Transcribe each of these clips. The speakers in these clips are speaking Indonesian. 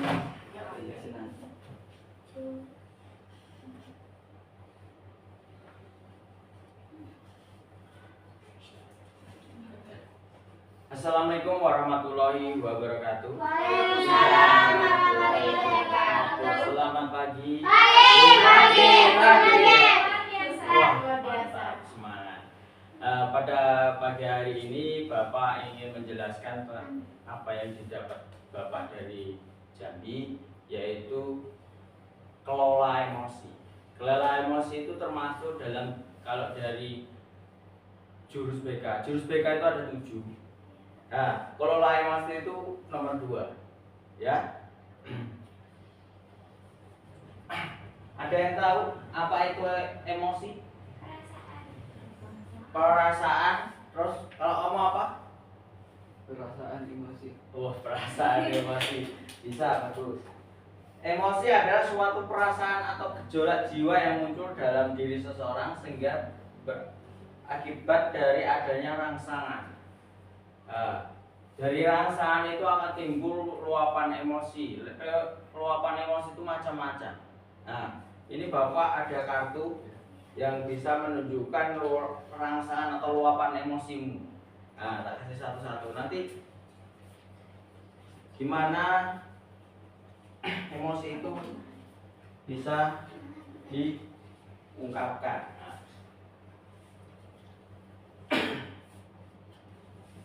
Assalamualaikum warahmatullahi wabarakatuh. Waalaikumsalam warahmatullahi wabarakatuh. Selamat pagi. Pagi. Wah, mantap, semangat. Pada pagi hari ini Bapak ingin menjelaskan apa yang didapat Bapak dari Jambi, yaitu kelola emosi. Kelola emosi itu termasuk dalam, kalau dari jurus BK. Jurus BK itu ada 7. Nah, kelola emosi itu nomor 2, ya. Ada yang tahu apa itu emosi? Perasaan. Terus kalau kamu apa? Perasaan emosi. Oh, perasaan emosi. Bisa, bagus. Emosi adalah suatu perasaan atau gejolak jiwa yang muncul dalam diri seseorang sehingga akibat dari adanya rangsangan. Dari rangsangan itu akan timbul luapan emosi. Luapan emosi itu macam-macam. Nah, ini Bapak ada kartu yang bisa menunjukkan rangsangan atau luapan emosimu. Nah, tak kasih satu-satu. Nanti gimana emosi itu bisa diungkapkan.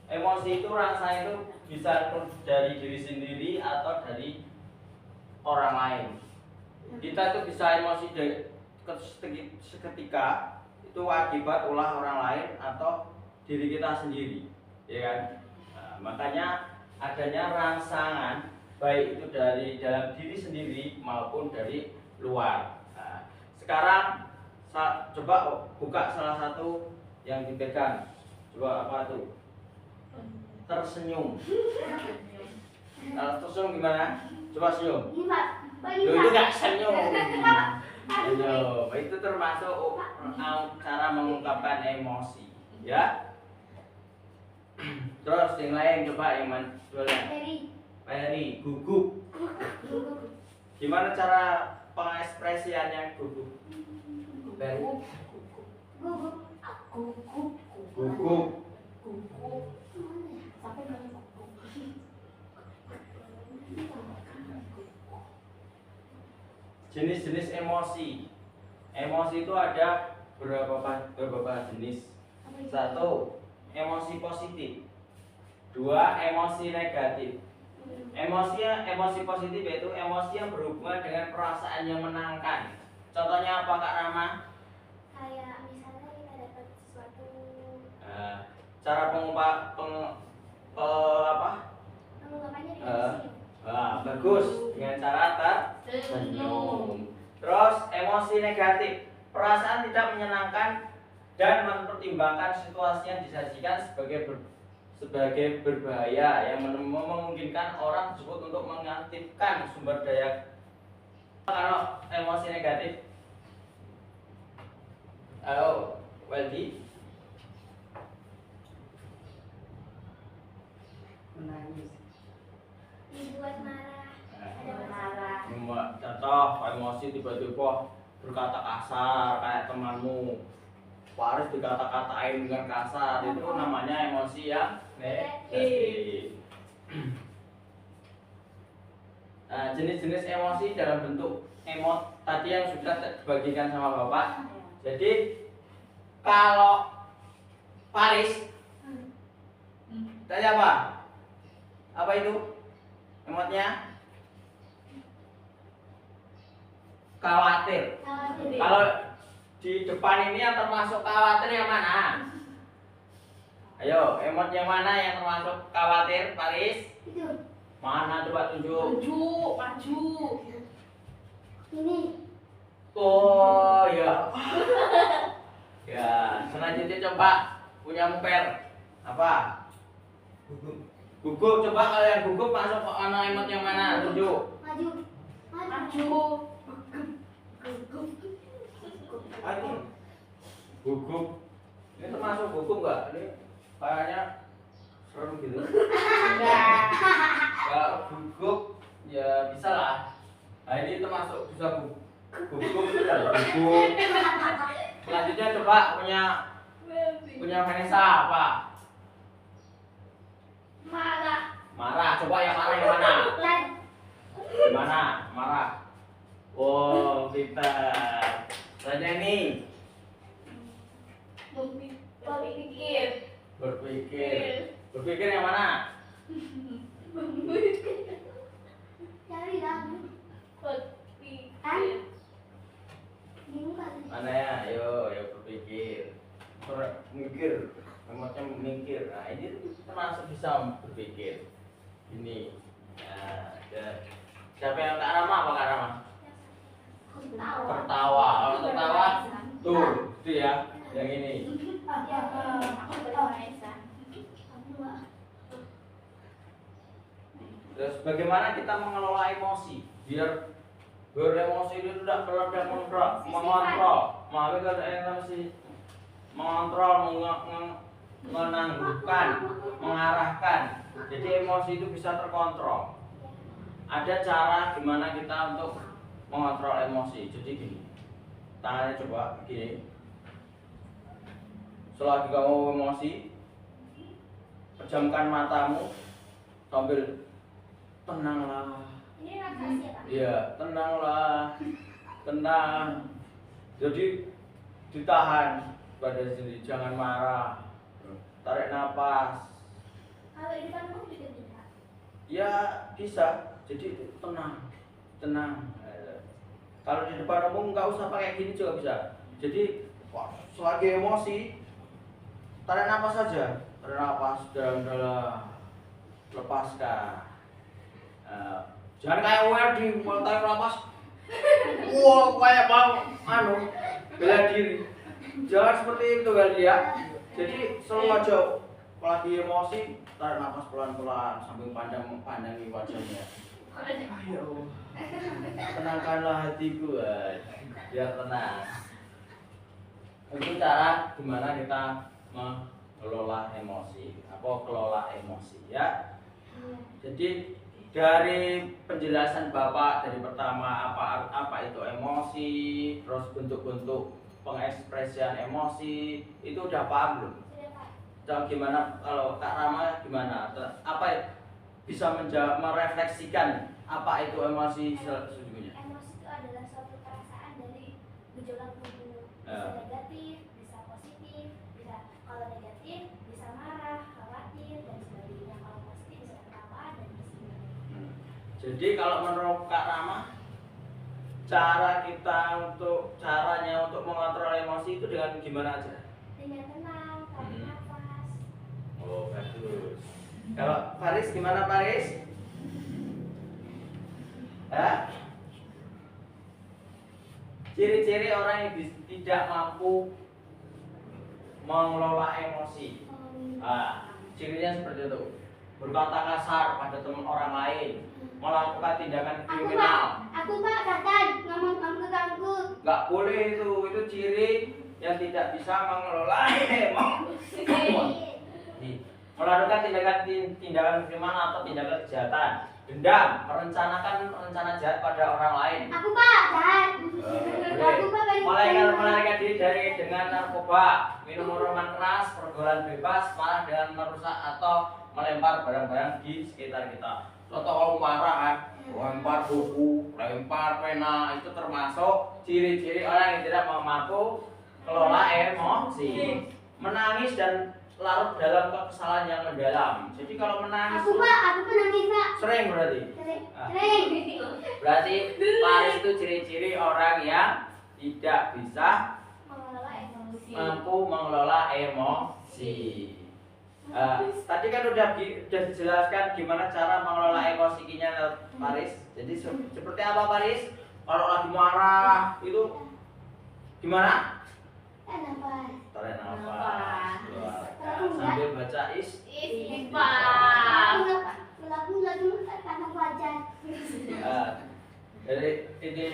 Emosi itu, rasa itu bisa dari diri sendiri atau dari orang lain. Kita itu bisa emosi seketika itu akibat ulah orang lain atau diri kita sendiri, ya kan? Nah, makanya adanya rangsangan baik itu dari dalam diri sendiri maupun dari luar. Nah, sekarang coba buka salah satu yang dipegang. Coba apa tuh? Tersenyum. Kalau tersenyum gimana? Coba senyum. Loh, itu gak senyum. Senyum. Itu termasuk cara mengungkapkan emosi, ya. Terus yang lain coba yang mana? Peri, gugup. Gimana cara pengekspresiannya gugup? Peri. Gugup. Jenis-jenis emosi. Emosi itu ada beberapa jenis. 1, emosi positif. 2, emosi negatif. Emosi positif yaitu emosi yang berhubungan dengan perasaan yang menyenangkan. Contohnya apa, Kak Rama? Kayak misalnya kita dapat sesuatu. Cara pengungkapannya Dengan bagus, dengan cara tersenyum. Terus emosi negatif, perasaan tidak menyenangkan dan mempertimbangkan situasi yang disajikan sebagai berbahaya yang memungkinkan orang tersebut untuk mengaktifkan sumber daya. Kalau emosi negatif, Weldy, Menangis. dibuat marah. Ada marah. Contoh emosi tiba-tiba berkata kasar kayak temanmu, Paris dikata-katain dengan kasar, itu namanya emosi yang negatif. Nah, jenis-jenis emosi dalam bentuk emot tadi yang sudah dibagikan sama Bapak. Jadi kalau Paris tadi apa? Apa itu emotnya? Khawatir. Kalau di depan ini yang termasuk khawatir yang mana? Ayo, emot yang mana yang termasuk khawatir, Paris? Itu. Mana coba tunjuk? Maju. Ini. Oh ya. Ya, selanjutnya coba punya muper. Apa? Gugup. Coba kalau yang gugup masuk ke emot yang mana? Tunjuk. Maju. Ayo. Gugup. Ini termasuk gugup nggak? Ini kayaknya serem gitu. Enggak. Kalau gugup Ya bisa lah. Nah ini termasuk bisa gugup sudah gugup. Selanjutnya coba punya Vanessa apa? Marah. Marah. Coba yang marah yang mana? Gimana? Marah. Oh, pintar. Selanjutnya ini Berpikir. Berpikir yang mana? Cari lagu. Berpikir. Mana ya? Ayo berpikir. Mikir. Emotnya mikir. Nah, ini termasuk bisa berpikir. Ini. Nah, siapa yang Kak Rama? Apa Kak Rama? Tertawa. Kalau tertawa, tuh, itu ya. Yang ini. Terus bagaimana kita mengelola emosi biar emosi itu tidak meledak mengontrol, maka kita mesti mengontrol, menangguhkan, mengarahkan. Jadi emosi itu bisa terkontrol. Ada cara gimana kita untuk mengontrol emosi. Jadi gini, tangannya coba gini. Selagi kamu emosi, pejamkan matamu sambil tenanglah. Ini relaksasi ya, Pak? Iya, tenanglah, tenang. Jadi ditahan pada sini, jangan marah. Tarik nafas. Kalau di depan umum juga bisa. Ya bisa. Jadi tenang, tenang. Kalau di depan umum nggak usah pakai gini juga bisa. Jadi selagi emosi, tarik nafas saja. Tarik nafas dalam-dalam, lepaskan. Jangan kayak Werdi, kalau tarik nafas, wah kayak mau bela diri. Jangan seperti itu kali ya. Jadi selalu aja lagi emosi, tarik nafas pelan-pelan sambil pandangi wajahnya. Ayo, tenangkanlah hatiku, biar tenang. Itu cara gimana kita mengelola emosi, kelola emosi ya. Jadi dari penjelasan Bapak dari pertama apa itu emosi, terus bentuk-bentuk pengekspresian emosi itu udah paham belum? Sudah, Pak. Coba gimana kalau Kak Rama gimana? Apa bisa merefleksikan apa itu emosi sesungguhnya? Emosi itu adalah suatu perasaan dari gejolak tubuh. Bisa Ya. negatif, bisa positif, bisa kalau negatif bisa marah, khawatir dan sebagainya. Kalau positif bisa ketawa dan sebagainya. Jadi kalau menurut Kak Rama, caranya untuk mengontrol emosi itu dengan gimana aja? Dengan tenang, tarik nafas. Oh bagus. Kalau Faris gimana Faris? Ciri-ciri orang yang tidak mampu mengelola emosi. Cirinya seperti itu. Berkata kasar pada teman orang lain, melakukan tindakan kriminal. Aku Pak, Katan, ngomong ke kamu. Nggak boleh itu ciri yang tidak bisa mengelola emosi. Melakukan tindakan kriminal atau tindakan kejahatan, dendam, merencanakan rencana jahat pada orang lain. Aku Pak, jahat. Aku Pak, Melarikan diri dengan narkoba, minum minuman keras, pergaulan bebas, malah dengan merusak atau melempar barang-barang di sekitar kita. Contoh kalau marah kan, lempar buku, lempar pena, itu termasuk ciri-ciri orang yang tidak mampu kelola emosi. Menangis dan larut dalam kekesalan yang mendalam. Jadi kalau menangis Aku Pak, aku penangis Pak. sering berarti. Sering. Berarti Faris itu ciri-ciri orang yang tidak bisa Mengelola emosi. mampu mengelola emosi. Tadi kan udah dijelaskan gimana cara mengelola emosinya Faris. Jadi seperti apa Faris? Kalau lagi marah itu gimana? Nafas. Tarik nafas. Sambil baca Istighfar. Lagu tanam wajah. Jadi ini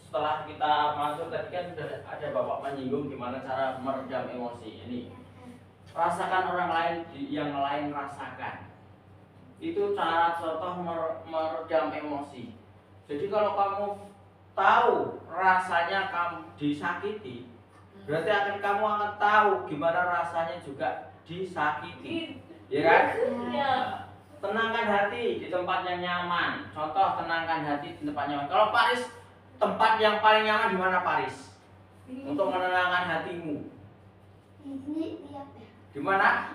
setelah kita masuk tadi kan sudah ada Bapak menyinggung gimana cara meredam emosi. Ini rasakan orang lain yang lain rasakan. Itu cara contoh meredam emosi. Jadi kalau kamu tahu rasanya kamu disakiti, berarti kamu akan tahu gimana rasanya juga disakiti. Ya kan? Ya. Tenangkan hati di tempat yang nyaman. Contoh, tenangkan hati di tempat nyaman. Kalau Paris, tempat yang paling nyaman di mana Paris? Untuk menenangkan hatimu. Ini lihat ya. Di mana?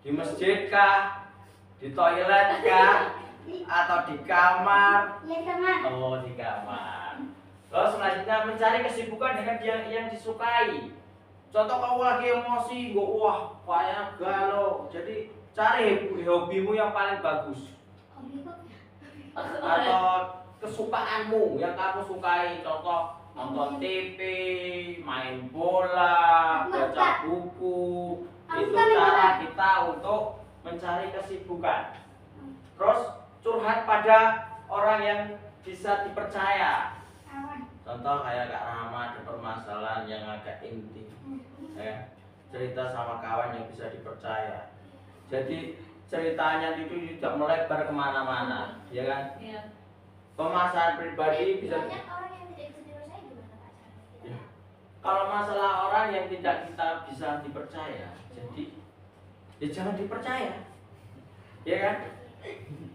Di masjid kah? Di toilet kah? Atau di kamar? Lihat teman. Oh, di kamar. Lalu selanjutnya mencari kesibukan dengan yang disukai. Contoh kamu lagi emosi, wah, kayak galau. Jadi cari hobimu yang paling bagus. Hobi kok. Atau kesukaanmu yang kamu sukai. Contoh nonton TV, main bola, baca buku. Itu cara kita untuk mencari kesibukan. Terus curhat pada orang yang bisa dipercaya. Aman. Contoh kayak Kak Rahma ada permasalahan yang agak intim, ya, cerita sama kawan yang bisa dipercaya. Jadi ceritanya itu tidak melebar kemana-mana, ya kan? Iya. Pemasaran pribadi bisa. Banyak orang yang tidak bisa dipercaya gimana Pak caranya? Ya. Kalau masalah orang yang tidak kita bisa dipercaya, jadi ya jangan dipercaya, ya kan?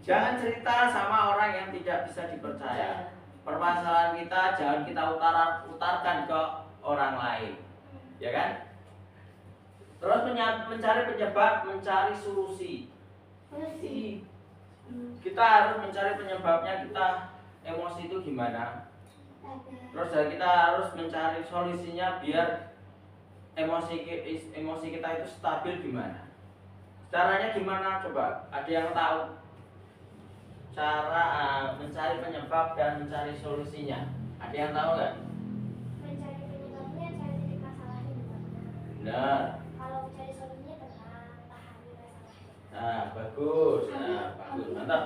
Jangan cerita sama orang yang tidak bisa dipercaya. Permasalahan kita jangan kita utarkan ke orang lain, ya kan? Terus mencari penyebab, mencari solusi. Kita harus mencari penyebabnya, kita emosi itu gimana. Terus kita harus mencari solusinya biar emosi kita itu stabil gimana. Caranya gimana coba? Ada yang tahu? Cara mencari penyebab dan mencari solusinya. Ada yang tahu nggak? Mencari penyebabnya, cari titik masalahnya di mana. Benar. Kalau mencari solusinya tenang, pahami masalahnya. Nah, bagus. Nah, bagus. Mantap.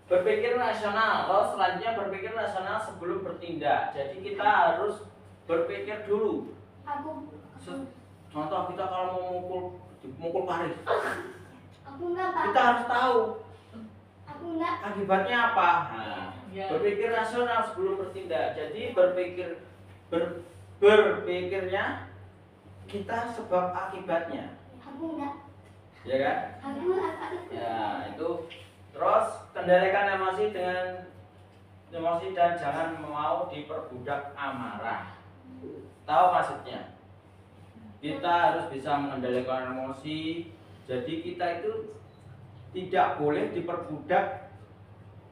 Berpikir rasional. Lalu selanjutnya berpikir rasional sebelum bertindak. Jadi kita harus berpikir dulu. Aku Contoh kita kalau mau mukul Paris, aku enggak Pak. kita harus tahu Aku enggak. akibatnya apa. Nah, Ya. berpikir rasional sebelum bertindak. Jadi berpikirnya kita sebab akibatnya, Aku enggak. ya kan? Aku. Ya, itu. Terus kendalikan emosi dan jangan mau diperbudak amarah. Tahu maksudnya? Kita harus bisa mengendalikan emosi. Jadi kita itu tidak boleh diperbudak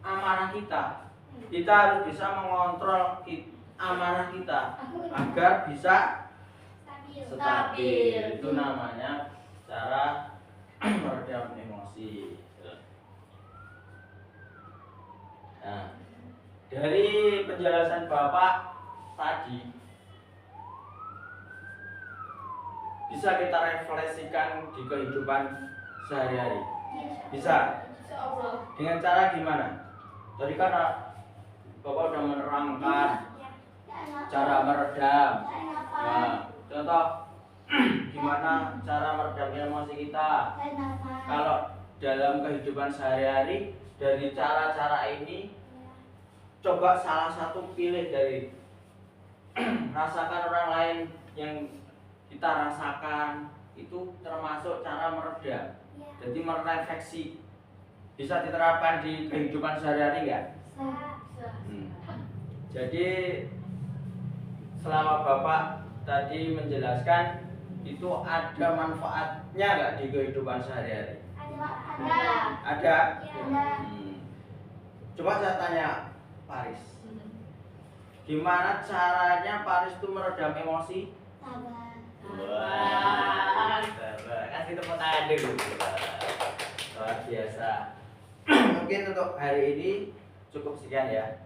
amarah kita. Kita harus bisa mengontrol amarah kita agar bisa stabil. Itu namanya cara meredam emosi. Nah, dari penjelasan Bapak tadi bisa kita refleksikan di kehidupan sehari-hari. Bisa. Insya Allah. Dengan cara gimana? Tadi kan Bapak sudah menerangkan cara meredam. Nah, contoh gimana cara meredam emosi kita. Kalau dalam kehidupan sehari-hari, dari cara-cara ini coba salah satu pilih dari rasakan orang lain yang kita rasakan, itu termasuk cara meredam. Jadi merefleksi. Bisa diterapkan di kehidupan sehari-hari nggak? Jadi selama Bapak tadi menjelaskan, itu ada manfaatnya nggak di kehidupan sehari-hari? Ada. Coba saya tanya Paris, gimana caranya Paris itu meredam emosi? Wah, kasih tepuk tangan dulu. Luar biasa. Mungkin untuk hari ini cukup sekian ya.